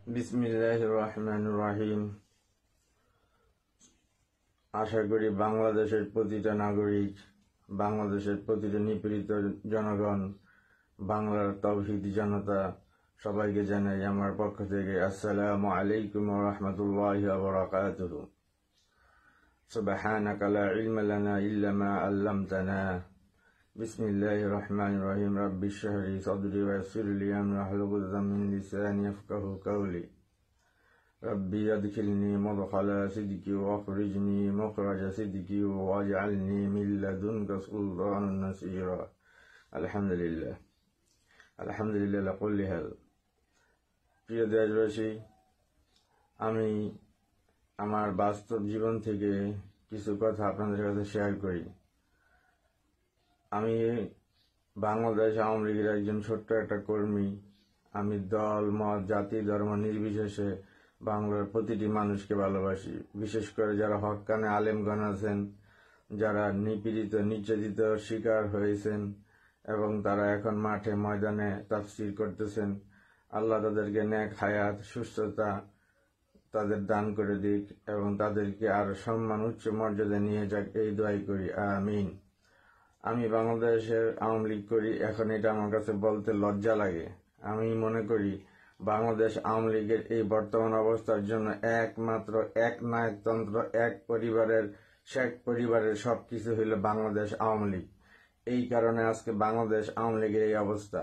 বিসমিল্লাহির রহমানির রহিম। আশা করি বাংলাদেশের প্রতিটা নাগরিক, বাংলাদেশের প্রতিটা নিপীড়িত জনগণ, বাংলার তাওহীদি জনতা সবাইকে জানাই আমার পক্ষ থেকে আসসালামু আলাইকুম ওয়া রাহমাতুল্লাহি ওয়া বারাকাতুহু। সুবহানাকা লা ইলমা লানা ইল্লা মা আল্লামতানা। বিসমিল্লাহির রহমানির রহিম। রাব্বি ইশরাহ লি সাদরি ওয়া ইয়াসসির লি আমরি ওয়াহলুল উকদাতাম মিন লিসানি ইয়াফকাহু কাওলি। ربي أدخلني مدخل صدق وأخرجني مخرج صدق واجعلني من لدنك سلطانا نصيرا। الحمد لله لكل حال। প্রিয় দেশবাসী, আমি আমার বাস্তব জীবন থেকে কিছু কথা আপনাদের কাছে শেয়ার করি। আমি বাংলাদেশ আওয়ামী লীগের একজন ছোট্ট একটা কর্মী। আমি দল, মত, জাতি, ধর্ম নির্বিশেষে বাংলার প্রতিটি মানুষকে ভালোবাসি। বিশেষ করে যারা হক্কানে আলেমগণ আছেন, যারা নিপীড়িত নির্যাতিত শিকার হয়েছেন এবং তারা এখন মাঠে ময়দানে তাফসীর করতেছেন, আল্লাহ তাদেরকে নেক হায়াত, সুস্থতা তাদের দান করে দিক এবং তাদেরকে আরো সম্মান, উচ্চ মর্যাদা নিয়ে যাক, এই দোয়াই করি, আমিন। আমি বাংলাদেশের আওয়ামী লীগ করি, এখন এটা আমার কাছে বলতে লজ্জা লাগে। আমি মনে করি বাংলাদেশ আওয়ামী লীগের এই বর্তমান অবস্থার জন্য একমাত্র এক নায়কতন্ত্র, এক পরিবারের, শেখ পরিবারের সবকিছু হইল বাংলাদেশ আওয়ামী লীগ। এই কারণে আজকে বাংলাদেশ আওয়ামী লীগের এই অবস্থা।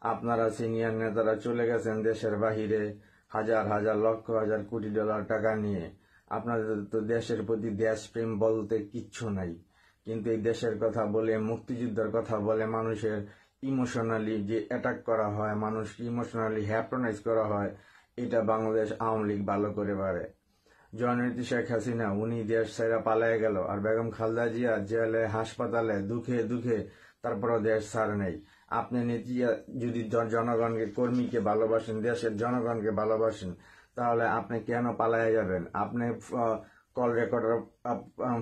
আপনারা সিনিয়র নেতারা চলে গেছেন দেশের বাহিরে হাজার হাজার লক্ষ হাজার কোটি ডলার টাকা নিয়ে। আপনাদের তো দেশের প্রতি দেশপ্রেম বলতে কিচ্ছু নাই। কিন্তু এই দেশের কথা বলে, মুক্তিযুদ্ধের কথা বলে মানুষের ইমোশনালি যে অ্যাটাক করা হয়, মানুষকে ইমোশনালি হ্যাপ্রোনাইজ করা হয়, এটা বাংলাদেশ আওয়ামী লীগ ভালো করে পারে। জননেত্রী শেখ হাসিনা উনি দেশ ছেড়ে পালিয়ে গেল, আর বেগম খালেদা জিয়া জেলে, হাসপাতালে, দুঃখে দুঃখে তারপরও দেশ ছাড় নেই। আপনি নেত্রী যদি জনগণকে, কর্মীকে ভালোবাসেন, দেশের জনগণকে ভালোবাসেন, তাহলে আপনি কেন পালিয়ে যাবেন? আপনি কল রেকর্ডার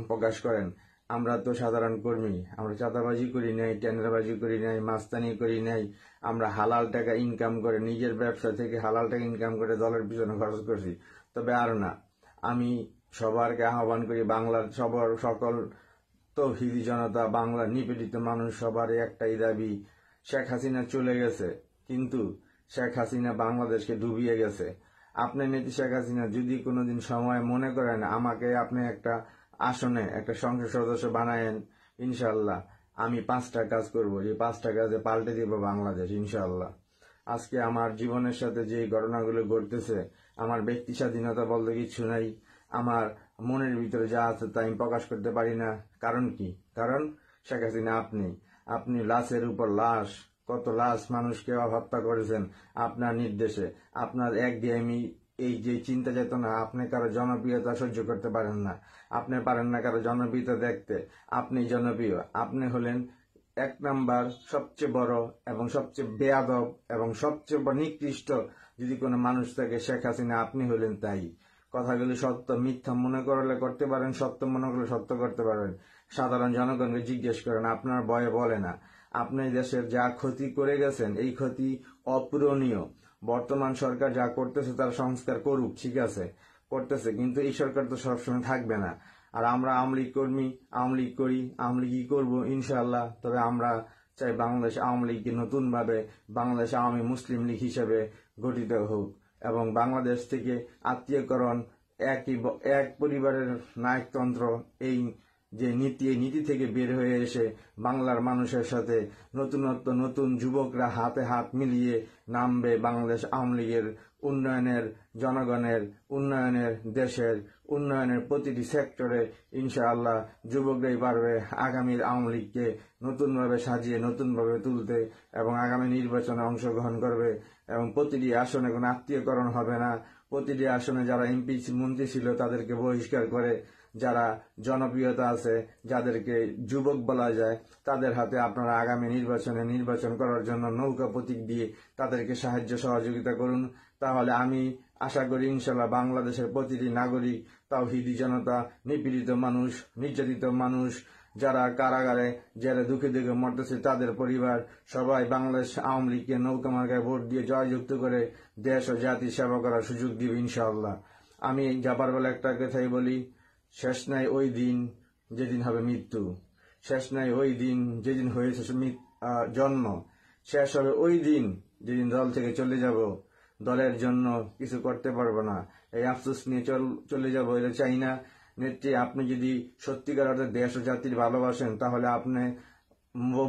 প্রকাশ করেন। আমরা তো সাধারণ কর্মী, আমরা চাঁদাবাজি করি নাই, টেন্ডারবাজি করি নাই, মাস্তানি করি নাই। আমরা হালাল টাকা ইনকাম করে, নিজের ব্যবসা থেকে হালাল টাকা ইনকাম করে দলের পিছনে খরচ করছি। তবে আর না, আমি সবারকে আহ্বান করি, বাংলার সকল তাওহীদি জনতা, বাংলার নিপীড়িত মানুষ, সবারই একটাই দাবি, শেখ হাসিনা চলে গেছে, কিন্তু শেখ হাসিনা বাংলাদেশকে ডুবিয়ে গেছে। আপনি নেত্রী শেখ হাসিনা যদি কোনোদিন সময় মনে করেন আমাকে আপনি একটা আসনে একটা সংসদ সদস্য বানায়েন, ইনশাল্লাহ আমি 5টা কাজ করব, যে 5টা কাজে পাল্টে দিব বাংলাদেশ, ইনশাল্লাহ। আজকে আমার জীবনের সাথে যে ঘটনাগুলো ঘটতেছে, আমার ব্যক্তি স্বাধীনতা বলতে কিছু নাই। আমার মনের ভিতরে যা আছে তা আমি প্রকাশ করতে পারি না। কারণ কি? কারণ শেখ হাসিনা আপনি লাশের উপর লাশ, কত লাশ মানুষকে হত্যা করেছেন আপনার নির্দেশে। আপনার একঘেয়েমি, এই যে চিন্তা চেতনা, আপনি কারো জনপ্রিয়তা সহ্য করতে পারেন না। আপনি পারেন না কারো জনপ্রিয়তা দেখতে। আপনি জনপ্রিয়, আপনি হলেন 1 নাম্বার সবচেয়ে বড় এবং সবচেয়ে বেয়াদব এবং সবচেয়ে নিকৃষ্ট যদি কোনো মানুষ থাকে, শেখ হাসিনা আপনি হলেন তাই। কথাগুলি সত্য, মিথ্যা মনে করলে করতে পারেন, সত্য মনে করলে সত্য করতে পারেন। সাধারণ জনগণকে জিজ্ঞেস করেন, আপনার ভয়ে বলে না। আপনি দেশের যা ক্ষতি করে গেছেন, এই ক্ষতি অপূরণীয়। বর্তমান সরকার যা করতেছে তার সংস্কার করুক, ঠিক আছে, করতেছে, কিন্তু এই সরকার তো সবসময় থাকবে না। আর আমরা আওয়ামী লীগ কর্মী, আওয়ামী লীগ করি, আওয়ামী লীগই করবো ইনশাআল্লাহ। তবে আমরা চাই বাংলাদেশ আওয়ামী লীগকে নতুন ভাবে বাংলাদেশ আওয়ামী মুসলিম লীগ হিসেবে গঠিত হোক এবং বাংলাদেশ থেকে আত্মীয়করণ, এক পরিবারের নায়কতন্ত্র, এই যে নীতি, এই নীতি থেকে বের হয়ে এসে বাংলার মানুষের সাথে নতুন যুবকরা হাতে হাত মিলিয়ে নামবে বাংলাদেশ আওয়ামী লীগের উন্নয়নের, জনগণের উন্নয়নের, দেশের উন্নয়নের প্রতিটি সেক্টরে। ইনশাআল্লাহ যুবকরাই পারবে আগামীর আওয়ামী লীগকে নতুনভাবে সাজিয়ে নতুনভাবে তুলতে এবং আগামী নির্বাচনে অংশগ্রহণ করবে এবং প্রতিটি আসনে কোনো আত্মীয়করণ হবে না। প্রতিটি আসনে যারা এমপি মন্ত্রী ছিল তাদেরকে বহিষ্কার করে, যারা জনপ্রিয়তা আছে, যাদেরকে যুবক বলা যায়, তাদের হাতে আপনারা আগামী নির্বাচনে নির্বাচন করার জন্য নৌকা প্রতীক দিয়ে তাদেরকে সাহায্য সহযোগিতা করুন। তাহলে আমি আশা করি ইনশাল্লাহ বাংলাদেশের প্রতিটি নাগরিক, তাওহীদি জনতা, নিপীড়িত মানুষ, নির্যাতিত মানুষ, যারা কারাগারে জেলে দুঃখে দুঃখে মরতেছে তাদের পরিবার সবাই বাংলাদেশ আওয়ামী লীগকে নৌকা মার্কায় ভোট দিয়ে জয়যুক্ত করে দেশ ও জাতির সেবা করার সুযোগ দিবে ইনশাআল্লাহ। আমি যাবার বেলা একটা কথাই বলি, শেষ নাই ওই দিন যেদিন হবে মৃত্যু, শেষ নাই ওই দিন যেদিন হয়েছে জন্ম, শেষ হবে ওই দিন যেদিন দল থেকে চলে যাব, দলের জন্য কিছু করতে পারবো না, এই আফসোস নিয়ে চলে যাব, এটা চাই না। নেত্রী, আপনি যদি সত্যিকার অর্থে দেশ ও জাতির ভালোবাসেন তাহলে আপনি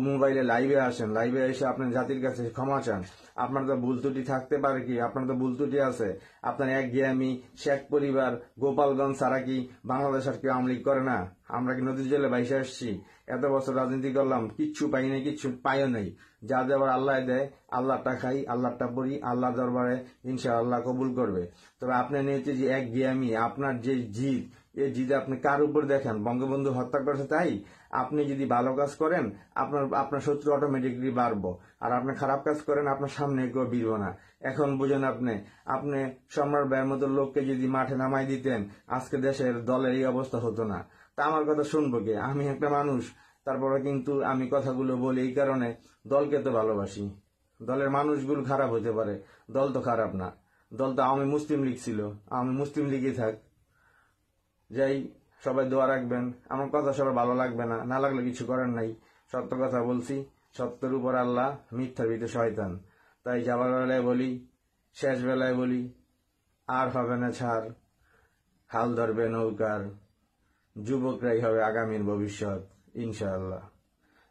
মোবাইলে লাইভে আসেন, লাইভে এসে আপনার জাতির কাছে ক্ষমা চান। আপনার তো ভুল ত্রুটি থাকতে পারে, কি আপনার তো ভুল ত্রুটি আছে, আপনার একঘেয়েমি শেখ পরিবার গোপালগঞ্জ ছাড়া কি বাংলাদেশ আর কেউ আওয়ামী লীগ করে না? আমরা কি নদীর জেলে বাইসে আসছি? এত বছর রাজনীতি করলাম, কিচ্ছু পাই নাই, কিচ্ছু পাইও নাই। যা দেওয়ার আল্লাহ দেয়, আল্লাহটা খাই, আল্লাহটা পড়ি, আল্লাহ দরবারে ইনশাআল্লাহ কবুল করবে। তবে আপনার নিয়েছে যে একঘেয়েমি, আপনার যে জিদ, এই জিদ আপনি কার উপর দেখেন? বঙ্গবন্ধু হত্যা করেছে তাই? আপনি যদি ভালো কাজ করেন আপনার শত্রু অটোমেটিকলি বাড়বো, আর আপনি খারাপ কাজ করেন আপনার সামনে কেউ বিরব না। এখন বুঝেন, আপনি সম্রাট ভাইয়ের মতো লোককে যদি মাঠে নামাই দিতেন আজকে দেশের দলের এই অবস্থা হতো না। তা আমার কথা শুনবো কে? আমি একটা মানুষ, তারপরে কিন্তু আমি কথাগুলো বলি এই কারণে, দলকে তো ভালোবাসি। দলের মানুষগুলো খারাপ হতে পারে, দল তো খারাপ না। দল তো আওয়ামী মুসলিম লীগ ছিল, আওয়ামী মুসলিম লীগই থাক। যাই, সবাই দোয়া রাখবেন। আমার কথা সবার ভালো লাগবে না, না লাগলে কিছু করার নাই। সত্য কথা বলছি, সত্যের উপর আল্লাহ, মিথ্যার ভিতরে শয়তান। তাই যাবার বেলায় বলি, শেষ বেলায় বলি, আর হবে না ছাড়, হাল ধরবে নৌকার, যুবকরাই হবে আগামীর ভবিষ্যৎ ইনশাআল্লাহ।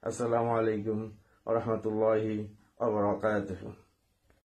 আসসালামু আলাইকুম ওয়া রাহমাতুল্লাহি ওয়া বারাকাতুহু।